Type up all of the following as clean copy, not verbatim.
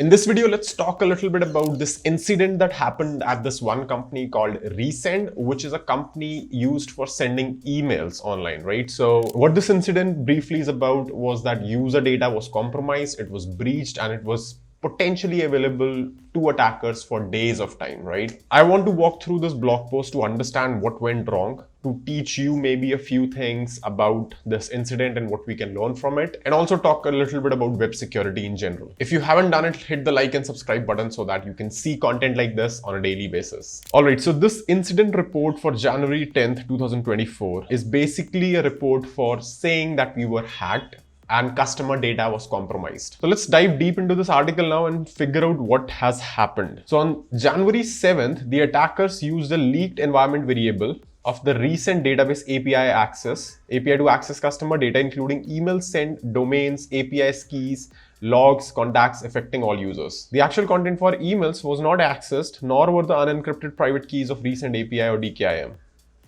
In this video, let's talk a little bit about this incident that happened at this one company called Resend, which is a company used for sending emails online, right? So what this incident briefly is about was that user data was compromised, it was breached, and it was potentially available to attackers for days of time, right? I want to walk through this blog post to understand what went wrong, to teach you maybe a few things about this incident and what we can learn from it, and also talk a little bit about web security in general. If you haven't done it, hit the like and subscribe button so that you can see content like this on a daily basis. All right, so this incident report for January 10th, 2024 is basically a report for saying that we were hacked and customer data was compromised. So let's dive deep into this article now and figure out what has happened. So on January 7th, the attackers used a leaked environment variable of the recent database API to access customer data, including email sent, domains, API keys, logs, contacts, affecting all users. The actual content for emails was not accessed, nor were the unencrypted private keys of recent API or DKIM.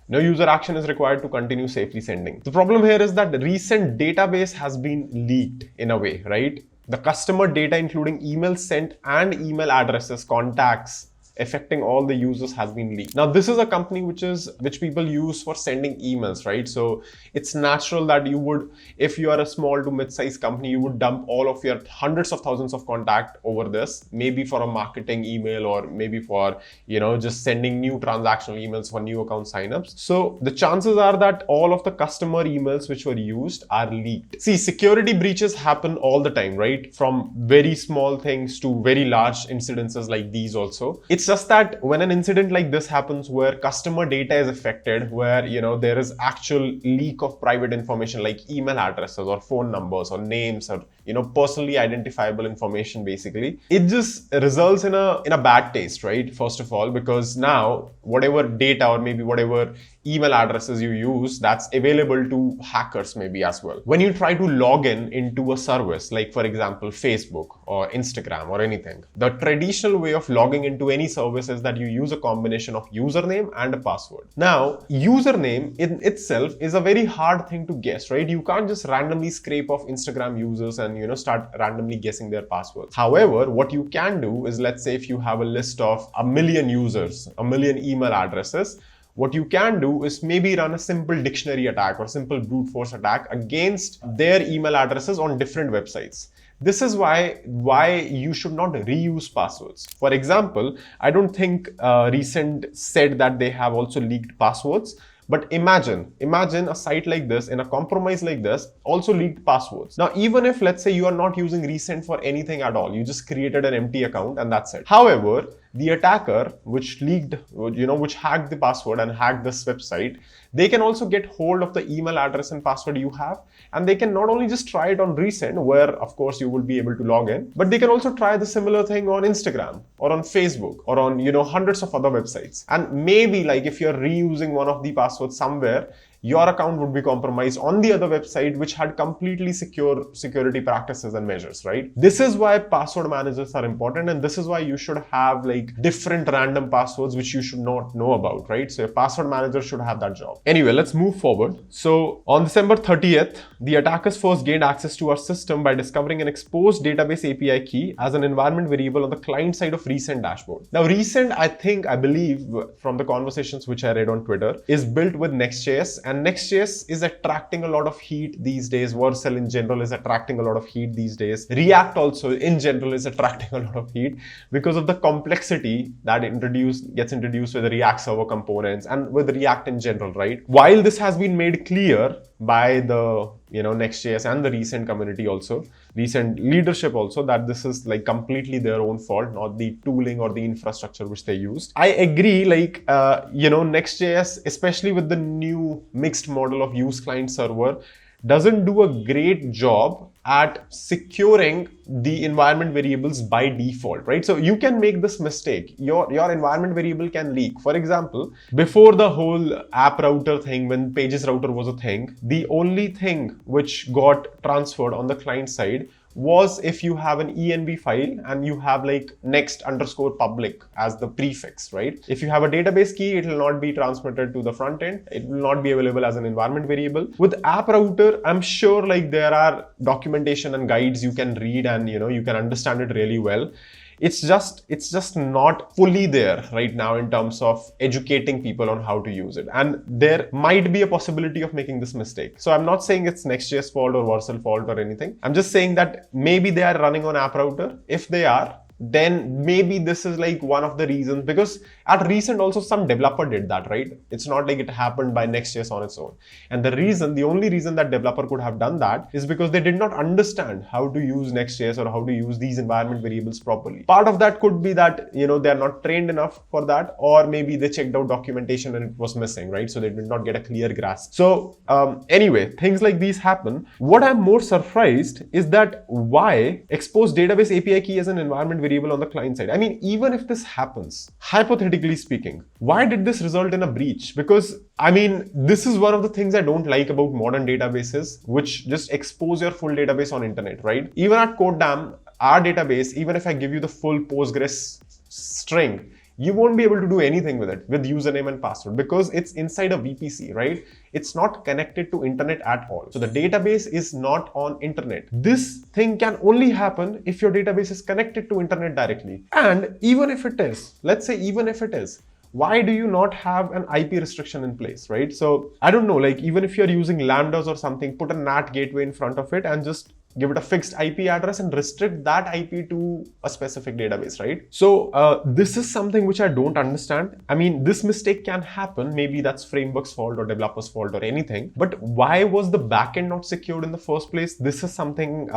No user action is required to continue safely sending. The problem here is that the recent database has been leaked in a way, right? The customer data, including email sent and email addresses, contacts, affecting all the users has been leaked. Now, this is a company which people use for sending emails, right? So it's natural that you would, if you are a small to mid-sized company, you would dump all of your hundreds of thousands of contact over this, maybe for a marketing email or maybe for, just sending new transactional emails for new account signups. So the chances are that all of the customer emails which were used are leaked. See, security breaches happen all the time, right? From very small things to very large incidences like these also. It's just that when an incident like this happens where customer data is affected, where there is actual leak of private information like email addresses or phone numbers or names or personally identifiable information, basically it just results in a bad taste, right? First of all, because now whatever data or maybe whatever email addresses you use, that's available to hackers maybe as well. When you try to log in into a service, like for example Facebook or Instagram or anything, the traditional way of logging into any service is that you use a combination of username and a password. Now, username in itself is a very hard thing to guess, right? You can't just randomly scrape off Instagram users and start randomly guessing their passwords. However, what you can do is, let's say if you have a list of 1 million users, 1 million email addresses, what you can do is maybe run a simple dictionary attack or simple brute force attack against their email addresses on different websites. This is why you should not reuse passwords. For example, I don't think Resend said that they have also leaked passwords. But imagine a site like this, in a compromise like this, also leaked passwords. Now, even if, let's say, you are not using Resend for anything at all, you just created an empty account and that's it. However, the attacker which leaked, which hacked the password and hacked this website, they can also get hold of the email address and password you have, and they can not only just try it on Resend, where of course you will be able to log in, but they can also try the similar thing on Instagram or on Facebook or on hundreds of other websites. And maybe like if you're reusing one of the passwords somewhere, your account would be compromised on the other website which had completely secure security practices and measures, right? This is why password managers are important, and this is why you should have like different random passwords which you should not know about, right? So a password manager should have that job. Anyway, let's move forward. So on December 30th, the attackers first gained access to our system by discovering an exposed database API key as an environment variable on the client side of Resend dashboard. Now, Resend, I believe from the conversations which I read on Twitter, is built with Next.js, and Next.js is attracting a lot of heat these days. Vercel in general is attracting a lot of heat these days. React also in general is attracting a lot of heat because of the complexity that gets introduced with the React server components and with React in general, right? While this has been made clear by the Next.js and the Resend community also, Resend leadership also, that this is like completely their own fault, not the tooling or the infrastructure which they used. I agree, like Next.js, especially with the new mixed model of use client server, doesn't do a great job at securing the environment variables by default, right? So you can make this mistake. Your environment variable can leak. For example, before the whole app router thing, when pages router was a thing, the only thing which got transferred on the client side was if you have an env file and you have like next underscore public as the prefix, right? If you have a database key, it will not be transmitted to the front end. It will not be available as an environment variable. With app router, I'm sure like there are documentation and guides you can read, and you can understand it really well. It's just not fully there right now in terms of educating people on how to use it, and there might be a possibility of making this mistake. So I'm not saying it's Next.js fault or Vercel fault or anything. I'm just saying that maybe they are running on app router. If they are, then maybe this is like one of the reasons, because at recent also some developer did that, right? It's not like it happened by Next.js on its own. And the only reason that developer could have done that is because they did not understand how to use Next.js or how to use these environment variables properly. Part of that could be that, they're not trained enough for that, or maybe they checked out documentation and it was missing, right? So they did not get a clear grasp. So anyway, things like these happen. What I'm more surprised is that why expose database API key as an environment variable on the client side. I mean, even if this happens, hypothetically speaking, why did this result in a breach? Because I mean, this is one of the things I don't like about modern databases, which just expose your full database on internet, right? Even at Codedam, our database, even if I give you the full Postgres string, you won't be able to do anything with it with username and password because it's inside a VPC, right? It's not connected to internet at all. So the database is not on internet. This thing can only happen if your database is connected to internet directly. And even if it is, let's say even if it is, why do you not have an IP restriction in place, right? So I don't know, like even if you're using Lambdas or something, put a NAT gateway in front of it and just give it a fixed IP address and restrict that IP to a specific database, right? So this is something which I don't understand. I mean, this mistake can happen. Maybe that's framework's fault or developer's fault or anything. But why was the backend not secured in the first place? This is something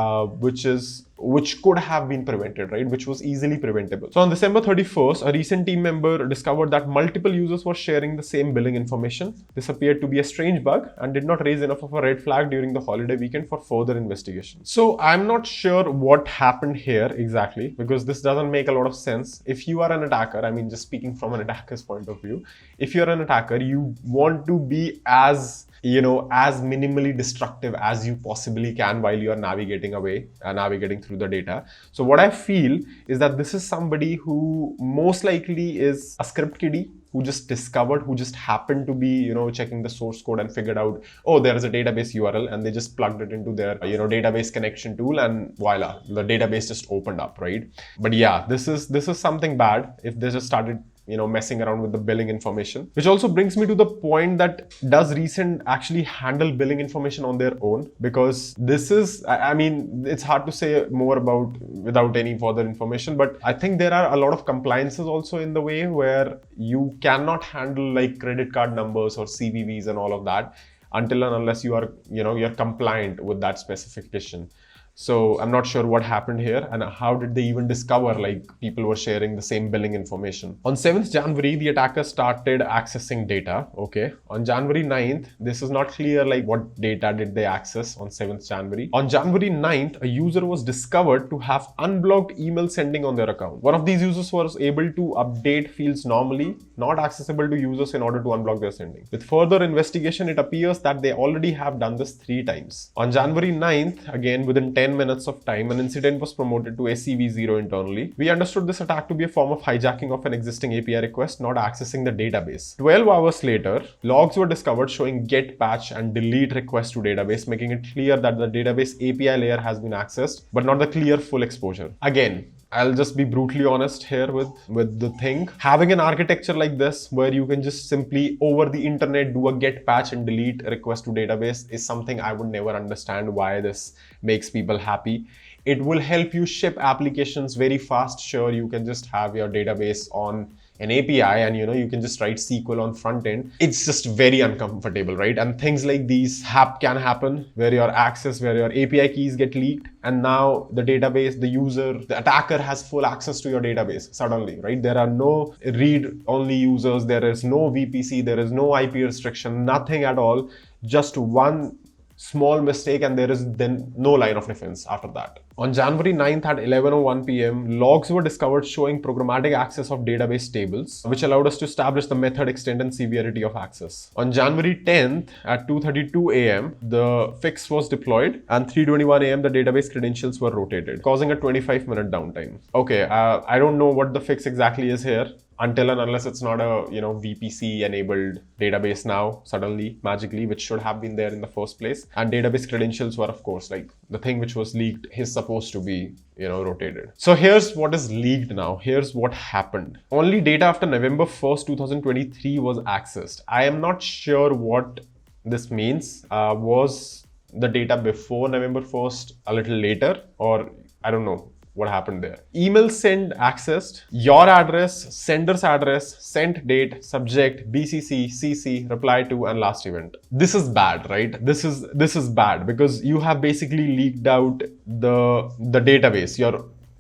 which could have been prevented, right? Which was easily preventable. So on December 31st, a recent team member discovered that multiple users were sharing the same billing information. This appeared to be a strange bug and did not raise enough of a red flag during the holiday weekend for further investigation. So I'm not sure what happened here exactly, because this doesn't make a lot of sense. If you are an attacker, I mean, just speaking from an attacker's point of view, if you're an attacker, you want to be as minimally destructive as you possibly can while you are navigating through the data. So what I feel is that this is somebody who most likely is a script kiddie who just happened to be, checking the source code and figured out, oh, there is a database URL, and they just plugged it into their, database connection tool, and voila, the database just opened up, right? But yeah, this is something bad if they just started messing around with the billing information. Which also brings me to the point that does Recent actually handle billing information on their own? Because this is, I mean, it's hard to say more about without any further information, but I think there are a lot of compliances also in the way where you cannot handle like credit card numbers or CVVs and all of that until and unless you are, you're compliant with that specification. So I'm not sure what happened here and how did they even discover like people were sharing the same billing information. On 7th January, the attacker started accessing data. Okay. On January 9th, this is not clear like what data did they access on 7th January. On January 9th, a user was discovered to have unblocked email sending on their account. One of these users was able to update fields normally, not accessible to users in order to unblock their sending. With further investigation, it appears that they already have done this 3 times. On January 9th, again within 10 minutes of time, an incident was promoted to SCV0 internally. We understood this attack to be a form of hijacking of an existing API request, not accessing the database. 12 hours later, logs were discovered showing get, patch, and delete requests to database, making it clear that the database API layer has been accessed, but not the clear full exposure. Again, I'll just be brutally honest here with the thing. Having an architecture like this where you can just simply over the internet do a get, patch, and delete request to database is something I would never understand why this makes people happy. It will help you ship applications very fast. Sure, you can just have your database on an API and you can just write SQL on front end. It's just very uncomfortable, right? And things like these can happen where your API keys get leaked, and now the database, the attacker has full access to your database suddenly, right? There are no read-only users, there is no VPC, there is no IP restriction, nothing at all. Just one small mistake and there is then no line of defense after that. On January 9th at 11:01 p.m., logs were discovered showing programmatic access of database tables, which allowed us to establish the method, extent, and severity of access. On January 10th at 2:32 a.m., the fix was deployed, and 3:21 a.m., the database credentials were rotated, causing a 25-minute downtime. Okay, I don't know what the fix exactly is here, until and unless it's not a VPC enabled database now suddenly magically, which should have been there in the first place. And database credentials were, of course, like the thing which was leaked is supposed to be rotated. So here's what is leaked now. Here's what happened. Only data after November 1st 2023 was accessed. I am not sure what this means. Was the data before November 1st a little later, or I don't know what happened there. Email send accessed, your address, sender's address, sent date, subject, BCC, CC, reply to, and last event. This is bad, right? This is bad because you have basically leaked out the database,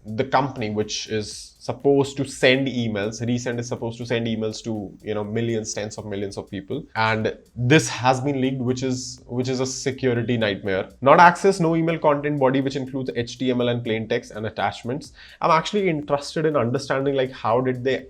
the company which is supposed to send emails. Resend is supposed to send emails to millions, tens of millions of people, and this has been leaked, which is a security nightmare. Not access, no email content body, which includes HTML and plain text and attachments. I'm actually interested in understanding, like, how do they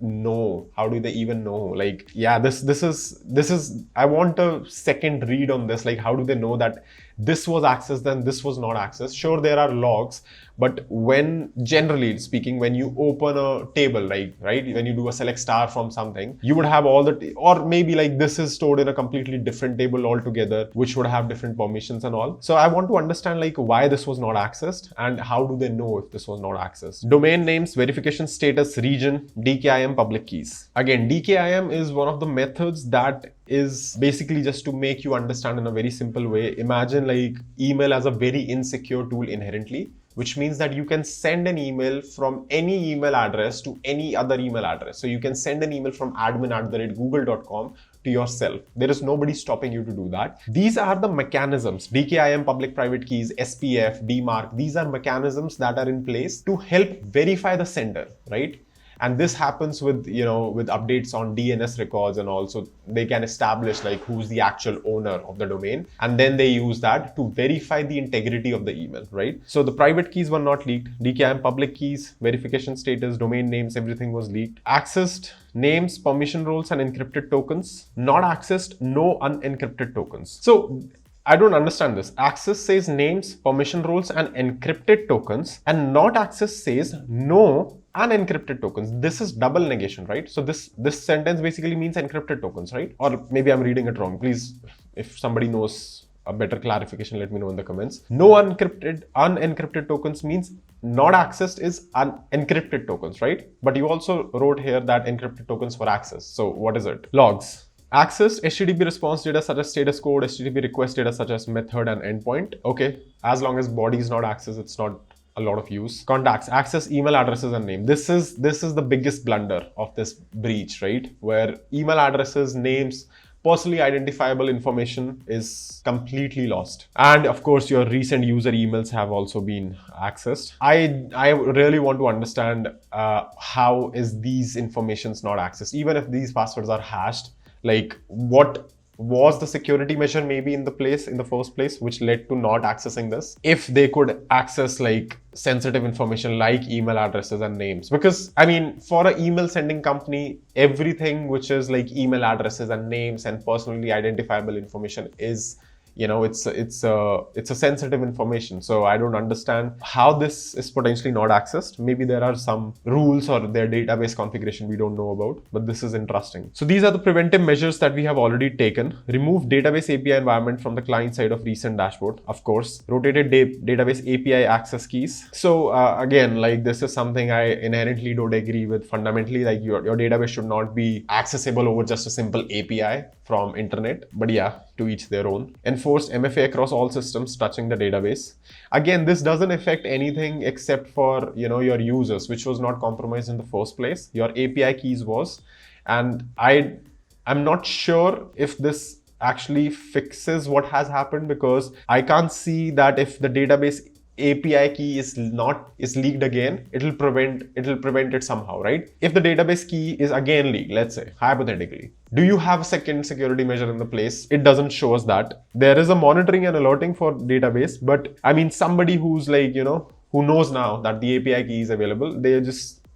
know? How do they even know? Like, yeah, this is I want a second read on this. Like, how do they know that this was accessed, then this was not accessed? Sure, there are logs, but when, generally speaking, when you open a table, right, when you do a select star from something, you would have all the, or maybe like this is stored in a completely different table altogether, which would have different permissions and all. So I want to understand, like, why this was not accessed and how do they know if this was not accessed. Domain names, verification status, region, DKIM, public keys. Again, DKIM is one of the methods that is basically just to make you understand in a very simple way. Imagine like email as a very insecure tool inherently, which means that you can send an email from any email address to any other email address. So you can send an email from admin@google.com to yourself. There is nobody stopping you to do that. These are the mechanisms, DKIM, public private keys, SPF, DMARC. These are mechanisms that are in place to help verify the sender, right? And this happens with with updates on DNS records, and also they can establish like who's the actual owner of the domain, and then they use that to verify the integrity of the email, right? So the private keys were not leaked. DKIM, public keys, verification status, domain names, everything was leaked. Accessed names, permission roles, and encrypted tokens. Not accessed, no unencrypted tokens. So I don't understand this. Access says names, permission roles, and encrypted tokens, and not access says no unencrypted tokens. This is double negation, right? So this sentence basically means encrypted tokens, right? Or maybe I'm reading it wrong. Please, if somebody knows a better clarification, let me know in the comments. No unencrypted tokens means not accessed is unencrypted tokens, right? But you also wrote here that encrypted tokens were accessed. So what is it? Logs. Accessed HTTP response data such as status code, HTTP request data such as method and endpoint. Okay, as long as body is not accessed, it's not a lot of use. Contacts, access email addresses and name. This is the biggest blunder of this breach, right? Where email addresses, names, personally identifiable information is completely lost. And of course, your recent user emails have also been accessed. I really want to understand how is these informations not accessed, even if these passwords are hashed. Like, what was the security measure maybe in the first place which led to not accessing this? If they could access like sensitive information like email addresses and names, because I mean, for an email sending company, everything which is like email addresses and names and personally identifiable information is, it's a sensitive information. So I don't understand how this is potentially not accessed. Maybe there are some rules or their database configuration we don't know about, but this is interesting. So these are the preventive measures that we have already taken. Remove database API environment from the client side of recent dashboard. Of course, rotated database API access keys. So again, like this is something I inherently don't agree with. Fundamentally, like your database should not be accessible over just a simple API from internet, but yeah, to each their own. Enforced MFA across all systems touching the database. Again, this doesn't affect anything except for your users, which was not compromised in the first place. Your API keys was, and I'm not sure if this actually fixes what has happened, because I can't see that if the database API key is leaked again, it'll prevent it somehow, right? If the database key is again leaked, let's say hypothetically, do you have a second security measure in the place? It doesn't show us that. There is a monitoring and alerting for database, but I mean, somebody who's like, who knows now that the API key is available,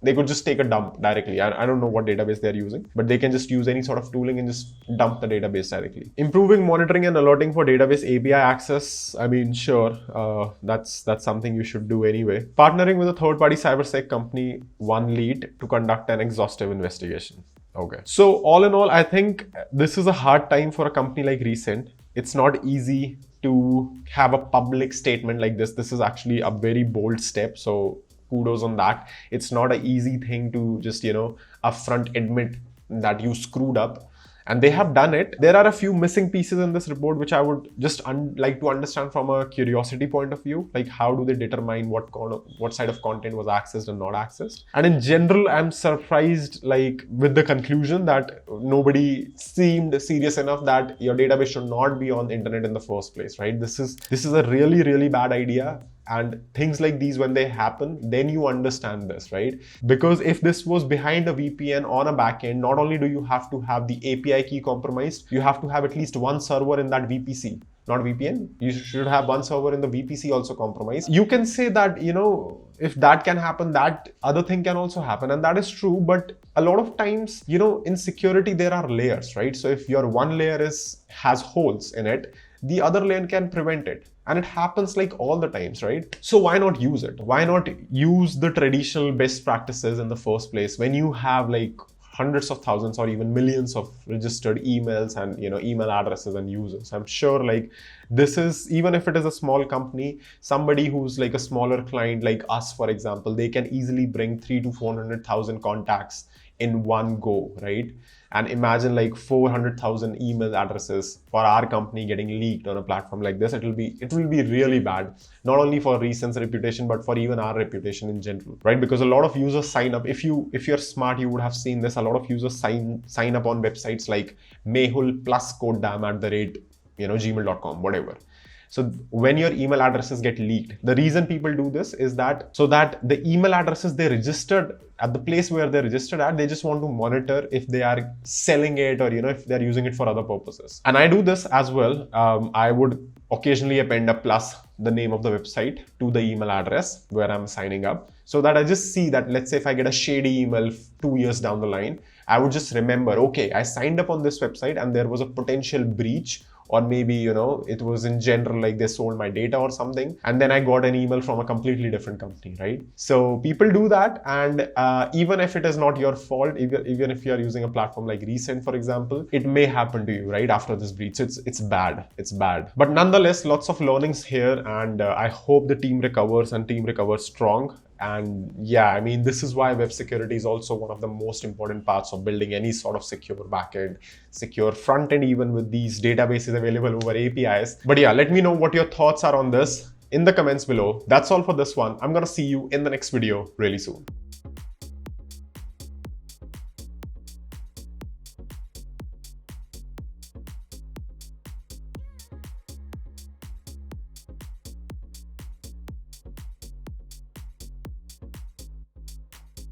they could just take a dump directly. I don't know what database they're using, but they can just use any sort of tooling and just dump the database directly. Improving monitoring and alerting for database API access. I mean, sure, that's something you should do anyway. Partnering with a third-party cybersec company, one lead to conduct an exhaustive investigation. Okay. So all in all, I think this is a hard time for a company like Recent. It's not easy to have a public statement like this. This is actually a very bold step. So kudos on that. It's not an easy thing to just, upfront admit that you screwed up. And they have done it. There are a few missing pieces in this report, which I would just like to understand from a curiosity point of view. Like, how do they determine what side of content was accessed and not accessed? And in general, I'm surprised with the conclusion that nobody seemed serious enough that your database should not be on the internet in the first place, right? This is a really, really bad idea. And things like these, when they happen, then you understand this, right? Because if this was behind a VPN on a backend, not only do you have to have the API key compromised, you have to have at least one server in that VPC, not VPN. You should have one server in the VPC also compromised. You can say that, if that can happen, that other thing can also happen. And that is true. But a lot of times, in security, there are layers, right? So if your one layer has holes in it, the other layer can prevent it. And it happens all the times, right? So why not use it? Why not use the traditional best practices in the first place when you have hundreds of thousands or even millions of registered emails and email addresses and users? I'm sure this is, even if it is a small company, somebody who's a smaller client like us, for example, they can easily bring 300,000 to 400,000 contacts in one go, right? And imagine 400,000 email addresses for our company getting leaked on a platform like this. It will be really bad, not only for Recent's reputation, but for even our reputation in general, right? Because a lot of users sign up. If you're smart, you would have seen this. A lot of users sign up on websites like Mehul plus codedam@gmail.com, whatever. So when your email addresses get leaked, the reason people do this is that so that the email addresses they registered at the place where they're registered at, they just want to monitor if they are selling it or if they're using it for other purposes. And I do this as well. I would occasionally append a plus the name of the website to the email address where I'm signing up, so that I just see that, let's say if I get a shady email 2 years down the line, I would just remember, okay, I signed up on this website and there was a potential breach, or maybe, it was in general, they sold my data or something. And then I got an email from a completely different company, right? So people do that. And even if it is not your fault, even if you are using a platform like Recent, for example, it may happen to you, right? After this breach. So it's bad. It's bad. But nonetheless, lots of learnings here. And I hope the team recovers strong. And yeah, I mean, this is why web security is also one of the most important parts of building any sort of secure backend, secure front end, even with these databases available over APIs. But yeah, let me know what your thoughts are on this in the comments below. That's all for this one. I'm going to see you in the next video really soon.